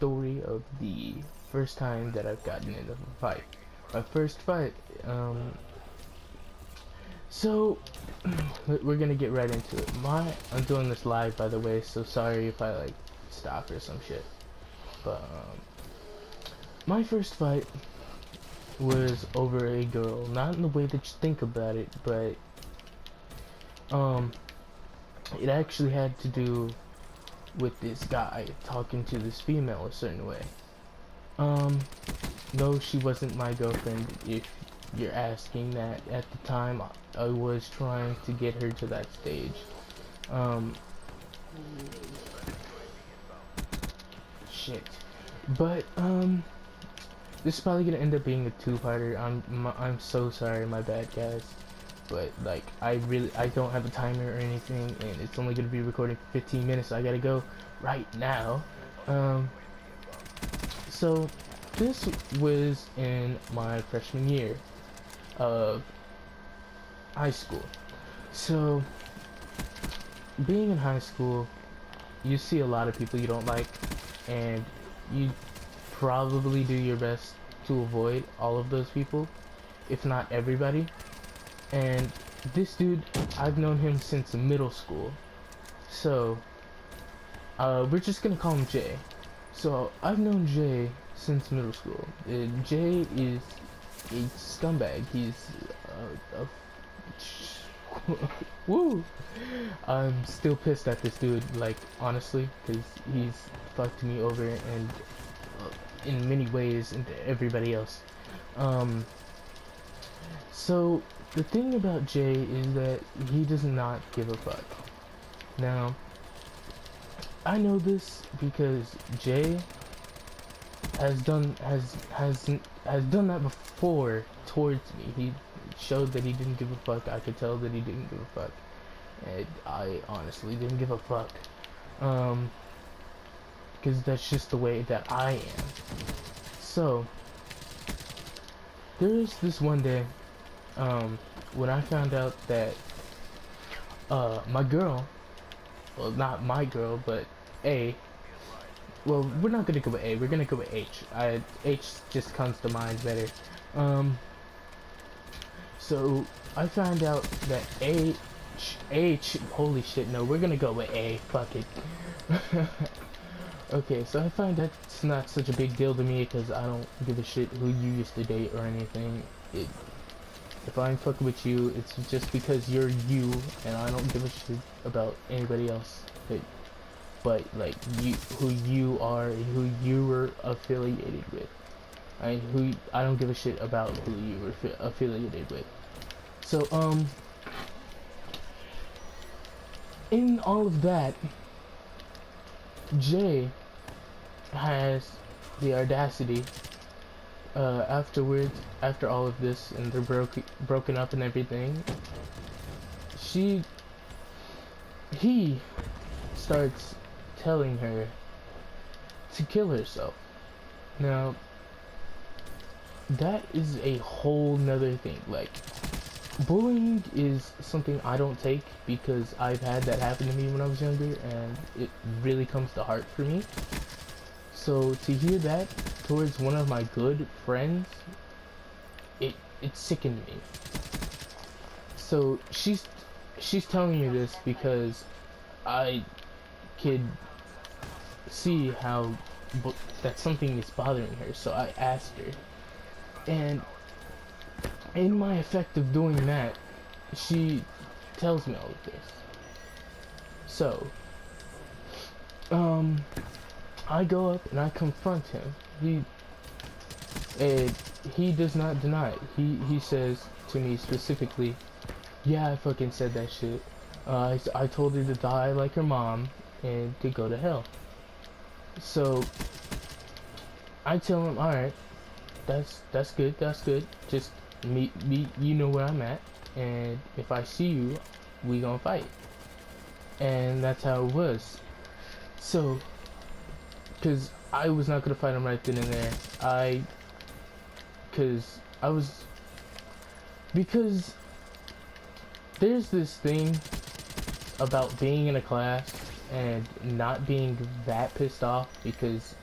story of the first time that I've gotten into a fight. My first fight, so we're gonna get right into it. I'm doing this live, by the way, so sorry if I like stop or some shit. But my first fight was over a girl, not in the way that you think about it, but it actually had to do with this guy talking to this female a certain way. No, she wasn't my girlfriend, if you're asking that. At the time, I was trying to get her to that stage. Shit. But, this is probably gonna end up being a two-parter. I'm so sorry, my bad, guys. But, like, I don't have a timer or anything, and it's only gonna be recording for 15 minutes, so I gotta go right now. So, this was in my freshman year of high school. So, being in high school, you see a lot of people you don't like, and you probably do your best to avoid all of those people, if not everybody. And this dude, I've known him since middle school. So, we're just gonna call him Jay. So, I've known Jay since middle school. Jay is a scumbag. He's woo! I'm still pissed at this dude, like, honestly, because he's fucked me over and in many ways into everybody else. So, the thing about Jay is that he does not give a fuck. Now, I know this because Jay has done that before towards me. He showed that he didn't give a fuck. I could tell that he didn't give a fuck, and I honestly didn't give a fuck. Because that's just the way that I am. So, there's this one day, when I found out that, my girl, well, not my girl, but A, well, we're not gonna go with A, we're gonna go with H. H just comes to mind better. So, I found out that H, holy shit, no, we're gonna go with A, fuck it. Okay, so I find that's not such a big deal to me, because I don't give a shit who you used to date or anything. If I'm fucking with you, it's just because you're you, and I don't give a shit about anybody else. But like, who you are, and who you were affiliated with. I don't give a shit about who you were affiliated with. So, in all of that, Jay has the audacity, afterwards, after all of this, and they're broken up and everything, he starts telling her to kill herself. Now, that is a whole nother thing. Like, bullying is something I don't take, because I've had that happen to me when I was younger, and it really comes to heart for me. So to hear that towards one of my good friends, it sickened me. So she's telling me this because I could see how that something is bothering her. So I asked her, and in my effect of doing that, she tells me all of this. So, I go up and I confront him. He does not deny it. He says to me specifically, yeah, I fucking said that shit. I told her to die like her mom and to go to hell. So, I tell him, alright, that's good. Just meet me, you know where I'm at, and if I see you, we gonna fight. And that's how it was. So, because I was not gonna fight him right then and there, because there's this thing about being in a class and not being that pissed off because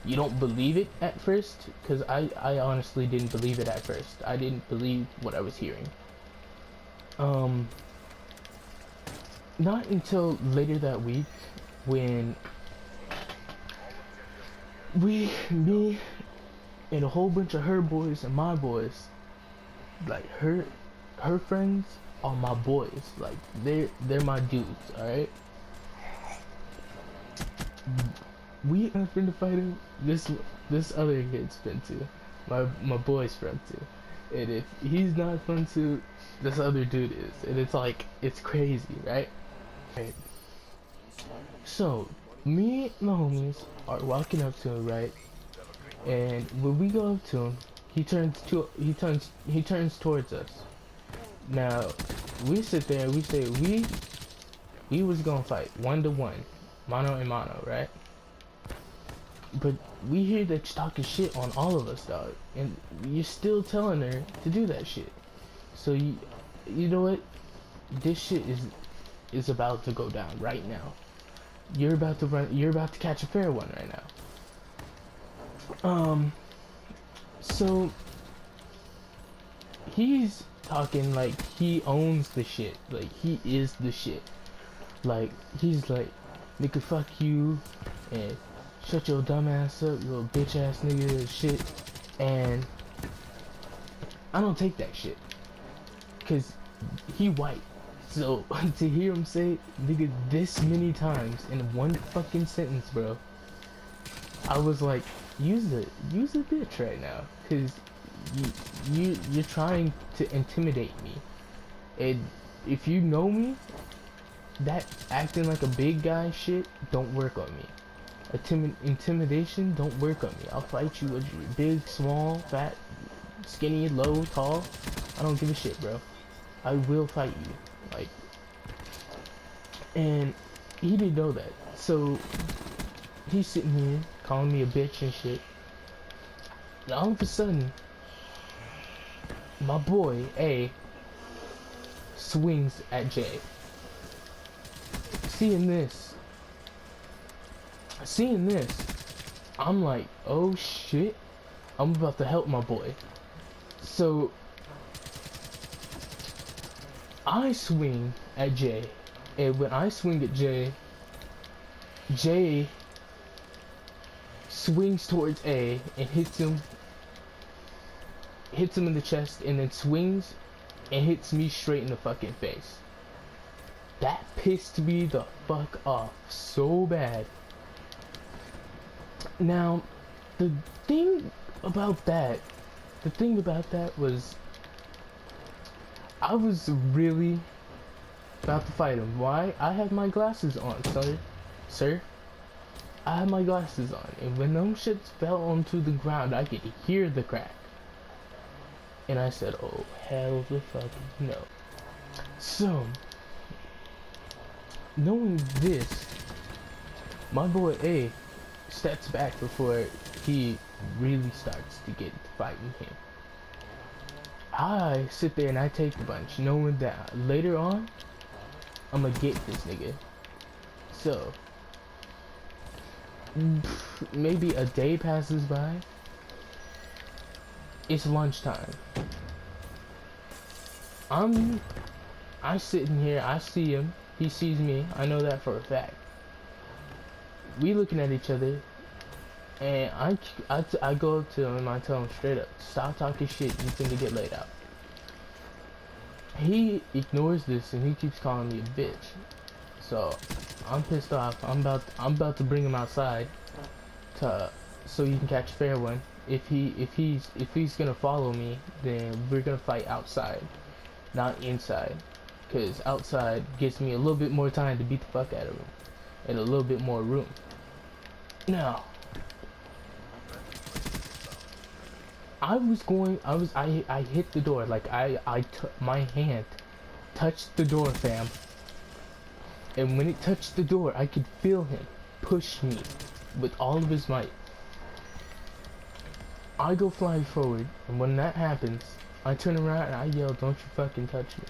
you don't believe it at first, because I honestly didn't believe it at first. I didn't believe what I was hearing. Not until later that week when me and a whole bunch of her boys and my boys, like her friends are my boys, like they're my dudes, alright? We are finna fight him. This other kid's fun too. My boy's friend too. And if he's not fun too, this other dude is. And it's like, it's crazy, right? Right. So, me and the homies are walking up to him, right? And when we go up to him, he turns towards us. Now, we sit there and we say we was gonna fight 1-to-1, mano and mano, right? But we hear that you're talking shit on all of us, dog, and you're still telling her to do that shit. So you know what? This shit is about to go down right now. You're about to catch a fair one right now. So he's talking like he owns the shit, like he is the shit. Like he's like, nigga, fuck you, and shut your dumb ass up, you little bitch ass nigga and shit. And I don't take that shit, cause he white. So to hear him say nigga this many times in one fucking sentence, bro, I was like, use a bitch right now, cause you're trying to intimidate me. And if you know me, that acting like a big guy shit don't work on me. Intimidation don't work on me. I'll fight you whether you're big, small, fat, skinny, low, tall. I don't give a shit, bro. I will fight you. Like, and he didn't know that. So he's sitting here calling me a bitch and shit. And all of a sudden, my boy A swings at J. Seeing this, I'm like, oh shit, I'm about to help my boy. So I swing at J, and when I swing at J, J swings towards A and hits him in the chest, and then swings and hits me straight in the fucking face. That pissed me the fuck off so bad. Now, the thing about that was, I was really about to fight him. Why? I have my glasses on, sir. I have my glasses on, and when them shits fell onto the ground, I could hear the crack. And I said, oh, hell the fuck no. So, knowing this, my boy A steps back before he really starts to get to fighting him. I sit there and I take the punch, knowing that later on, I'm gonna get this nigga. So, maybe a day passes by. It's lunchtime. I sitting here, I see him, he sees me, I know that for a fact. We looking at each other, and I go up to him and I tell him straight up, stop talking shit, you finna get laid out. He ignores this and he keeps calling me a bitch. So I'm pissed off. I'm about to bring him outside so you can catch a fair one. If he's gonna follow me, then we're gonna fight outside, not inside, cause outside gives me a little bit more time to beat the fuck out of him, and a little bit more room. Now, I hit the door, like my hand touched the door, fam. And when it touched the door, I could feel him push me with all of his might. I go flying forward, and when that happens, I turn around and I yell, don't you fucking touch me.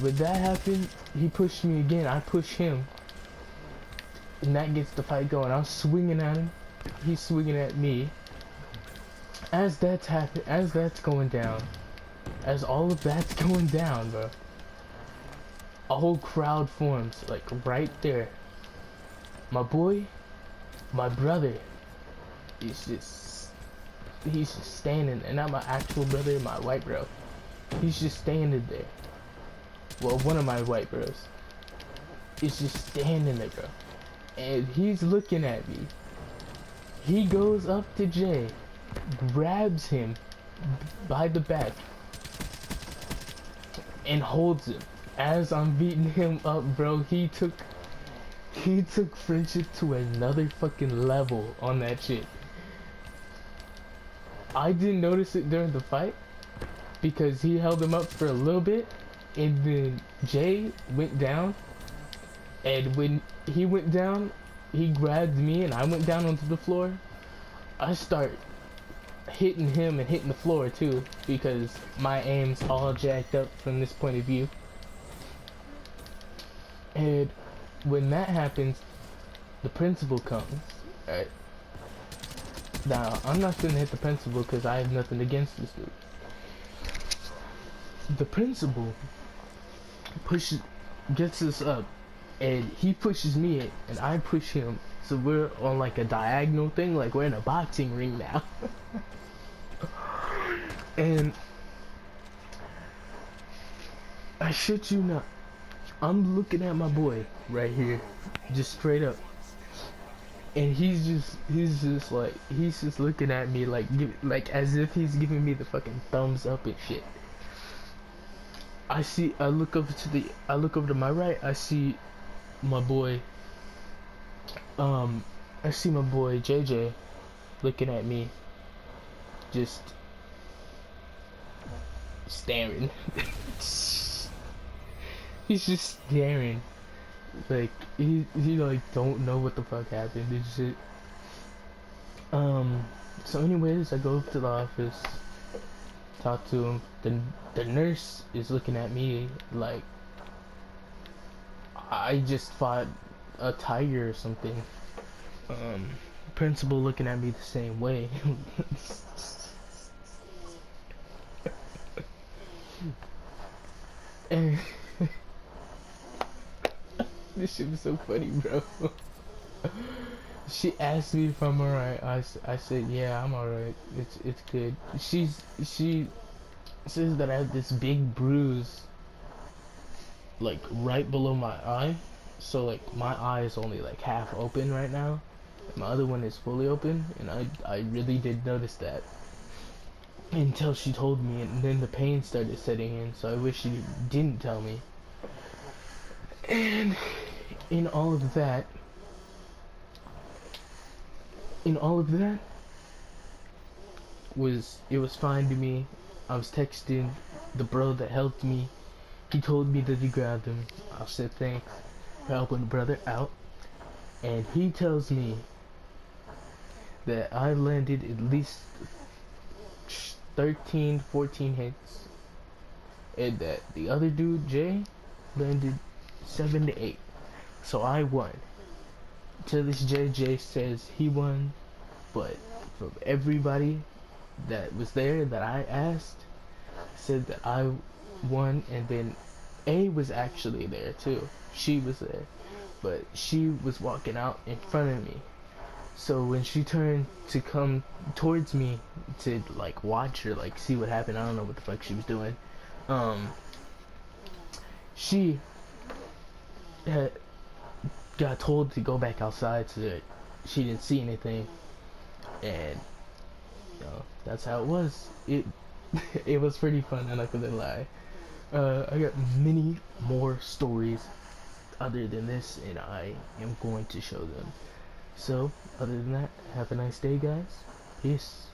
When that happened, he pushed me again, I push him, and that gets the fight going. I'm swinging at him, he's swinging at me. As that's going down, as all of that's going down, bro, a whole crowd forms, like, right there. My boy, my brother, he's just standing, and not my actual brother, my white bro. He's just standing there. Well, one of my white bros. He's just standing there, bro. And he's looking at me. He goes up to Jay, grabs him by the back, and holds him. As I'm beating him up, bro, he took friendship to another fucking level on that shit. I didn't notice it during the fight because he held him up for a little bit, and then Jay went down, and when he went down, he grabbed me and I went down onto the floor. I start hitting him and hitting the floor too because my aim's all jacked up from this point of view. And when that happens, the principal comes. Alright. Now, I'm not gonna hit the principal because I have nothing against this dude. The principal gets us up, and he pushes me and I push him. So we're on like a diagonal thing, like we're in a boxing ring now. And I shit you not, I'm looking at my boy right here, just straight up, and he's just looking at me like as if he's giving me the fucking thumbs up and shit. I look over to my right, I see my boy JJ looking at me, just staring. He's just staring, like he like don't know what the fuck happened and shit. So anyways, I go up to the office, talk to him. The nurse is looking at me like I just fought a tiger or something. Principal looking at me the same way. And this shit is so funny, bro. She asked me if I'm alright. I said yeah, I'm alright. It's good. She says that I have this big bruise like right below my eye. So like my eye is only like half open right now. My other one is fully open, and I really did notice that until she told me, and then the pain started setting in, so I wish she didn't tell me. And in all of that it was fine to me. I was texting the bro that helped me. He told me that he grabbed him. I said thanks for helping the brother out, and he tells me that I landed at least 13-14 hits, and that the other dude Jay landed 7 to 8. So I won. To this JJ says he won, but from everybody that was there that I asked said that I won. And then A was actually there too. She was there, but she was walking out in front of me. So when she turned to come towards me to like watch her, like see what happened, I don't know what the fuck she was doing. She had got told to go back outside so that she didn't see anything, and you know, that's how it was. It was pretty fun, I'm not gonna lie. I got many more stories other than this, and I am going to show them. So, other than that, have a nice day, guys. Peace.